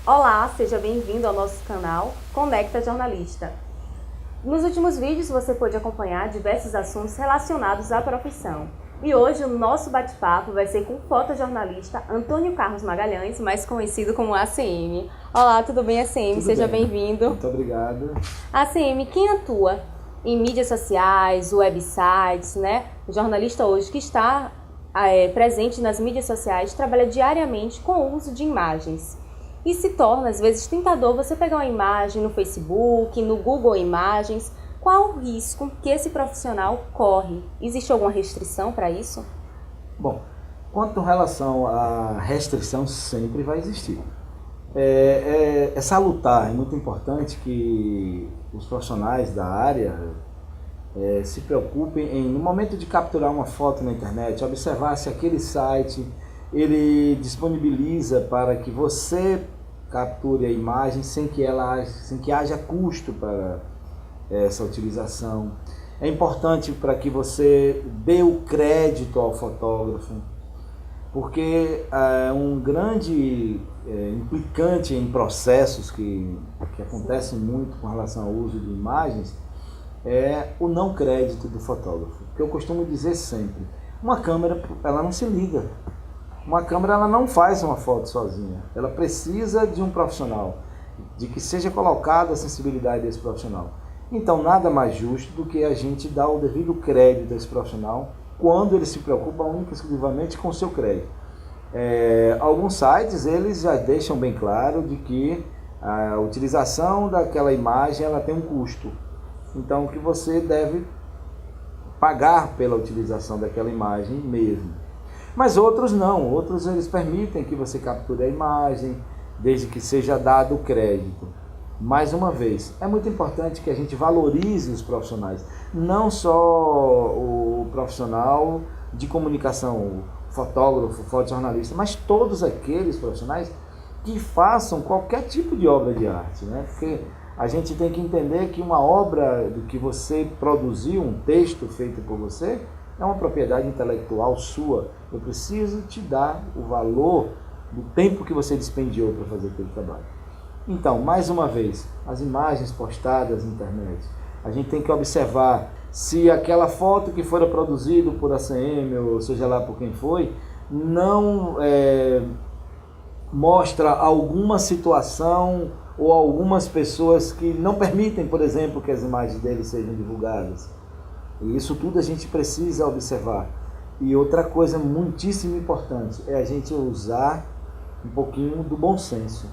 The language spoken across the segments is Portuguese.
Olá, seja bem-vindo ao nosso canal Conecta Jornalista. Nos últimos vídeos você pôde acompanhar diversos assuntos relacionados à profissão. E hoje o nosso bate-papo vai ser com o fotojornalista Antônio Carlos Magalhães, mais conhecido como ACM. Olá, tudo bem, ACM? Seja bem-vindo. Muito obrigado. ACM, quem atua em mídias sociais, websites, né? O jornalista hoje que está presente nas mídias sociais trabalha diariamente com o uso de imagens. E se torna, às vezes, tentador você pegar uma imagem no Facebook, no Google Imagens. Qual o risco que esse profissional corre? Existe alguma restrição para isso? Bom, quanto em relação à restrição, sempre vai existir. É salutar, é muito importante que os profissionais da área se preocupem em, no momento de capturar uma foto na internet, observar se aquele site ele disponibiliza para que você capture a imagem sem que haja custo para essa utilização. É importante para que você dê o crédito ao fotógrafo, porque um grande implicante em processos que acontecem muito com relação ao uso de imagens é o não crédito do fotógrafo. Que eu costumo dizer sempre, uma câmera ela não se liga. Uma câmera ela não faz uma foto sozinha, ela precisa de um profissional, de que seja colocada a sensibilidade desse profissional. Então nada mais justo do que a gente dar o devido crédito a esse profissional quando ele se preocupa única e exclusivamente com o seu crédito. Alguns sites eles já deixam bem claro de que a utilização daquela imagem ela tem um custo, então que você deve pagar pela utilização daquela imagem mesmo. Mas outros não, outros eles permitem que você capture a imagem, desde que seja dado o crédito. Mais uma vez, é muito importante que a gente valorize os profissionais, não só o profissional de comunicação, o fotógrafo, o fotojornalista, mas todos aqueles profissionais que façam qualquer tipo de obra de arte, né? Porque a gente tem que entender que uma obra do que você produziu, um texto feito por você, é uma propriedade intelectual sua. Eu preciso te dar o valor do tempo que você dispendiou para fazer aquele trabalho. Então, mais uma vez, as imagens postadas na internet, a gente tem que observar se aquela foto que for produzida por ACM, ou seja lá por quem foi, não mostra alguma situação ou algumas pessoas que não permitem, por exemplo, que as imagens deles sejam divulgadas. E isso tudo a gente precisa observar. E outra coisa muitíssimo importante é a gente usar um pouquinho do bom senso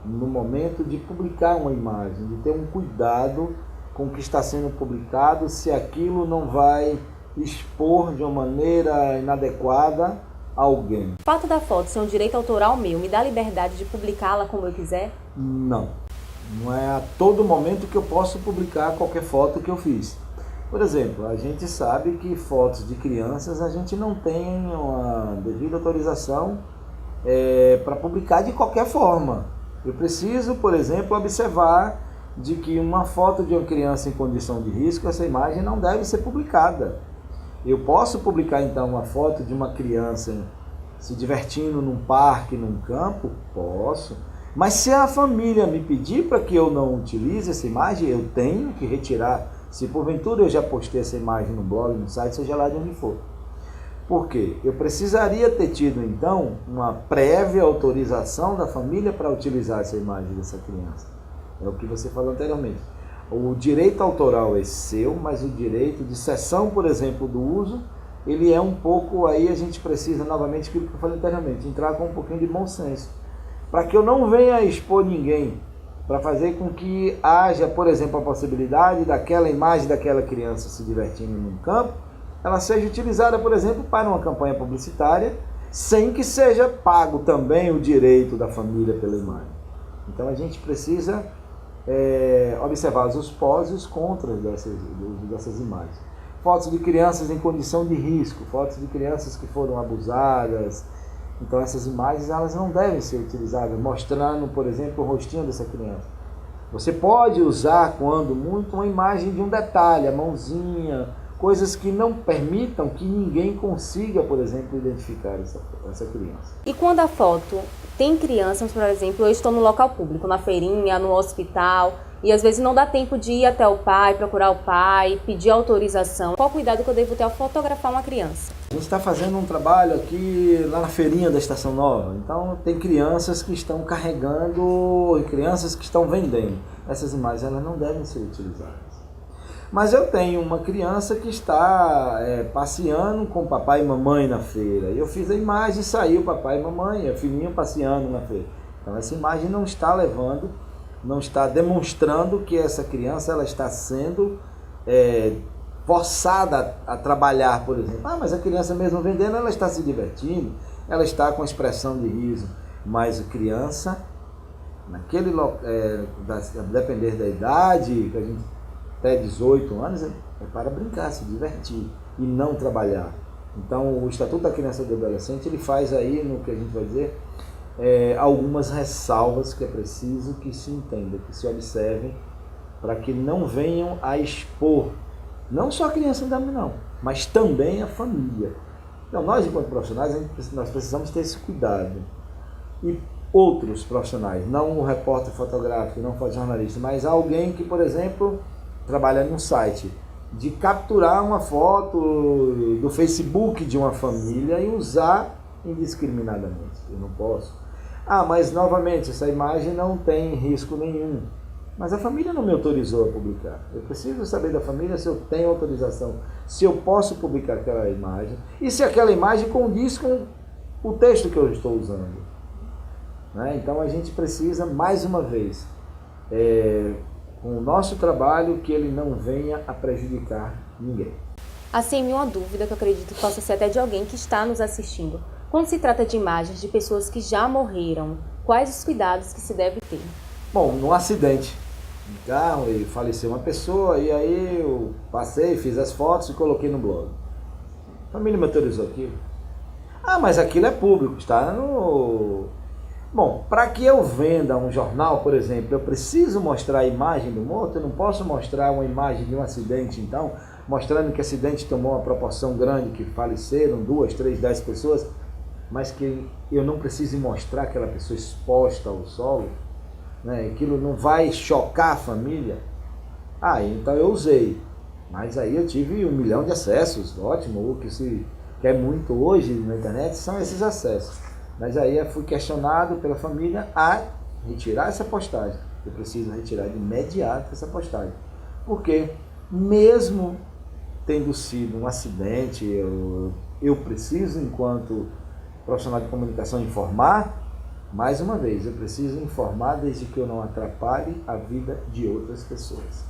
no momento de publicar uma imagem, de ter um cuidado com o que está sendo publicado, se aquilo não vai expor de uma maneira inadequada alguém. O fato da foto ser um direito autoral meu me dá liberdade de publicá-la como eu quiser? Não. Não é a todo momento que eu posso publicar qualquer foto que eu fiz. Por exemplo, a gente sabe que fotos de crianças a gente não tem uma devida autorização para publicar de qualquer forma. Eu preciso, por exemplo, observar de que uma foto de uma criança em condição de risco, essa imagem não deve ser publicada. Eu posso publicar então uma foto de uma criança se divertindo num parque, num campo? Posso. Mas se a família me pedir para que eu não utilize essa imagem, eu tenho que retirar. Se porventura eu já postei essa imagem no blog, no site, seja lá de onde for. Por quê? Eu precisaria ter tido então uma prévia autorização da família para utilizar essa imagem dessa criança. É o que você falou anteriormente. O direito autoral é seu, mas o direito de cessão, por exemplo, do uso, ele é um pouco, aí a gente precisa novamente, aquilo que eu falei anteriormente, entrar com um pouquinho de bom senso. Para que eu não venha expor ninguém, para fazer com que haja, por exemplo, a possibilidade daquela imagem daquela criança se divertindo num campo, ela seja utilizada, por exemplo, para uma campanha publicitária, sem que seja pago também o direito da família pela imagem. Então a gente precisa observar os pós e os contras dessas imagens. Fotos de crianças em condição de risco, fotos de crianças que foram abusadas. Então essas imagens elas não devem ser utilizadas mostrando, por exemplo, o rostinho dessa criança. Você pode usar, quando muito, uma imagem de um detalhe, a mãozinha, coisas que não permitam que ninguém consiga, por exemplo, identificar essa criança. E quando a foto tem crianças, por exemplo, eu estou no local público, na feirinha, no hospital, e às vezes não dá tempo de ir até o pai, procurar o pai, pedir autorização. Qual cuidado que eu devo ter ao fotografar uma criança? A gente está fazendo um trabalho aqui lá na feirinha da Estação Nova, então tem crianças que estão carregando e crianças que estão vendendo. Essas imagens elas não devem ser utilizadas. Mas eu tenho uma criança que está passeando com papai e mamãe na feira. Eu fiz a imagem e saiu papai e mamãe, a filhinha passeando na feira. Então essa imagem não está levando, não está demonstrando que essa criança ela está sendo forçada a trabalhar, por exemplo. Ah, mas a criança mesmo vendendo, ela está se divertindo, ela está com expressão de riso. Mas a criança, naquele depender da idade, que a gente até 18 anos, é para brincar, se divertir e não trabalhar. Então o Estatuto da Criança e do Adolescente ele faz aí, no que a gente vai dizer, algumas ressalvas que é preciso que se entenda, que se observem, para que não venham a expor, não só a criança não, mas também a família. Então nós, enquanto profissionais, nós precisamos ter esse cuidado. E outros profissionais, não o repórter fotográfico, não o jornalista, mas alguém que, por exemplo, trabalha num site, de capturar uma foto do Facebook de uma família e usar indiscriminadamente. Eu não posso. Ah, mas novamente, essa imagem não tem risco nenhum. Mas a família não me autorizou a publicar. Eu preciso saber da família se eu tenho autorização, se eu posso publicar aquela imagem e se aquela imagem condiz com o texto que eu estou usando. Né? Então a gente precisa, mais uma vez, com o nosso trabalho, que ele não venha a prejudicar ninguém. Assim, uma dúvida que eu acredito que possa ser até de alguém que está nos assistindo. Quando se trata de imagens de pessoas que já morreram, quais os cuidados que se deve ter? Bom, num acidente de carro e faleceu uma pessoa, e aí eu passei, fiz as fotos e coloquei no blog. A família me autorizou aquilo. Ah, mas aquilo é público, está no... Bom, para que eu venda um jornal, por exemplo, eu preciso mostrar a imagem do morto, eu não posso mostrar uma imagem de um acidente, então, mostrando que o acidente tomou uma proporção grande, que faleceram 2, 3, 10 pessoas, mas que eu não preciso mostrar aquela pessoa exposta ao solo, né? Aquilo não vai chocar a família. Ah, então eu usei, mas aí eu tive 1 milhão de acessos, ótimo, o que se quer muito hoje na internet são esses acessos. Mas aí eu fui questionado pela família a retirar essa postagem. Eu preciso retirar de imediato essa postagem. Porque mesmo tendo sido um acidente, eu preciso, enquanto profissional de comunicação, informar. Mais uma vez, eu preciso informar desde que eu não atrapalhe a vida de outras pessoas.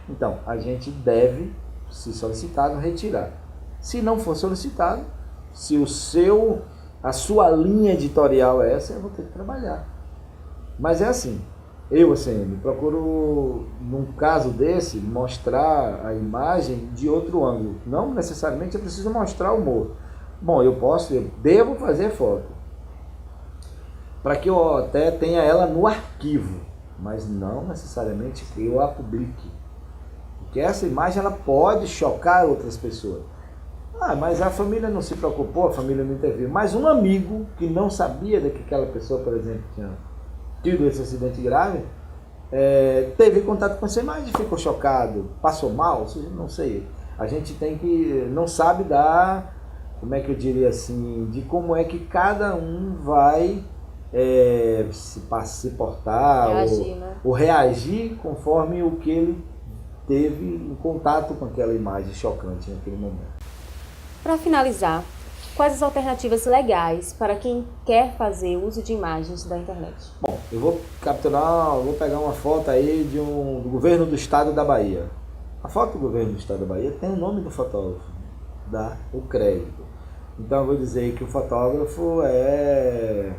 Então, a gente deve, se solicitado, retirar. Se não for solicitado, se a sua linha editorial é essa, eu vou ter que trabalhar. Mas é assim, eu, ACM, procuro, num caso desse, mostrar a imagem de outro ângulo. Não necessariamente eu preciso mostrar o morto. Bom, eu devo fazer foto, para que eu até tenha ela no arquivo, mas não necessariamente que eu a publique. Porque essa imagem ela pode chocar outras pessoas. Ah, mas a família não se preocupou, a família não interviu. Mas um amigo que não sabia de que aquela pessoa, por exemplo, tinha tido esse acidente grave, teve contato com essa imagem, ficou chocado, passou mal, não sei. A gente não sabe como é que eu diria assim, de como é que cada um vai se portar Reagir, né? ou reagir conforme o que ele teve em contato com aquela imagem chocante naquele momento. Para finalizar, quais as alternativas legais para quem quer fazer uso de imagens da internet? Bom, eu vou pegar uma foto aí do governo do estado da Bahia. A foto do governo do estado da Bahia tem o nome do fotógrafo, dá o crédito. Então eu vou dizer que o fotógrafo é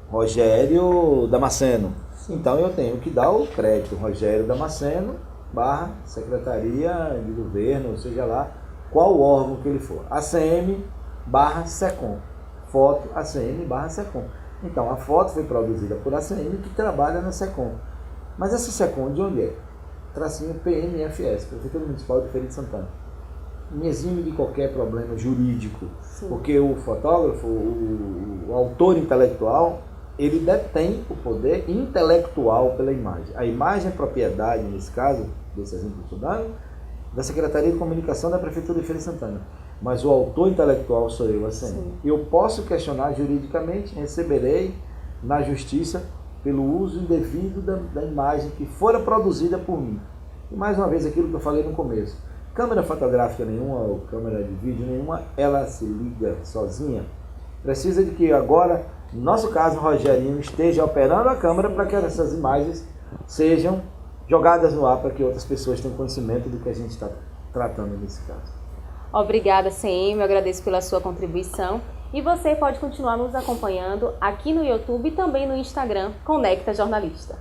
Rogério Damasceno. Então eu tenho que dar o crédito, Rogério Damasceno, Secretaria de Governo, ou seja lá, qual órgão que ele for. ACM/SECOM. Foto ACM/SECOM. Então a foto foi produzida por ACM, que trabalha na SECOM. Mas essa SECOM de onde é? Tracinho PMFS, Prefeitura Municipal de Feira de Santana. me exime de qualquer problema jurídico, Sim. porque o fotógrafo, o autor intelectual, ele detém o poder intelectual pela imagem. A imagem é propriedade, nesse caso, desse exemplo que eu estou dando, da Secretaria de Comunicação da Prefeitura de Feira de Santana. Mas o autor intelectual sou eu, assim. Sim. Eu posso questionar juridicamente, receberei na justiça pelo uso indevido da imagem que fora produzida por mim. E mais uma vez aquilo que eu falei no começo. Câmera fotográfica nenhuma ou câmera de vídeo nenhuma, ela se liga sozinha. Precisa de que agora, no nosso caso, o Rogerinho esteja operando a câmera para que essas imagens sejam jogadas no ar para que outras pessoas tenham conhecimento do que a gente está tratando nesse caso. Obrigada, CM, eu agradeço pela sua contribuição. E você pode continuar nos acompanhando aqui no YouTube e também no Instagram, Conecta Jornalista.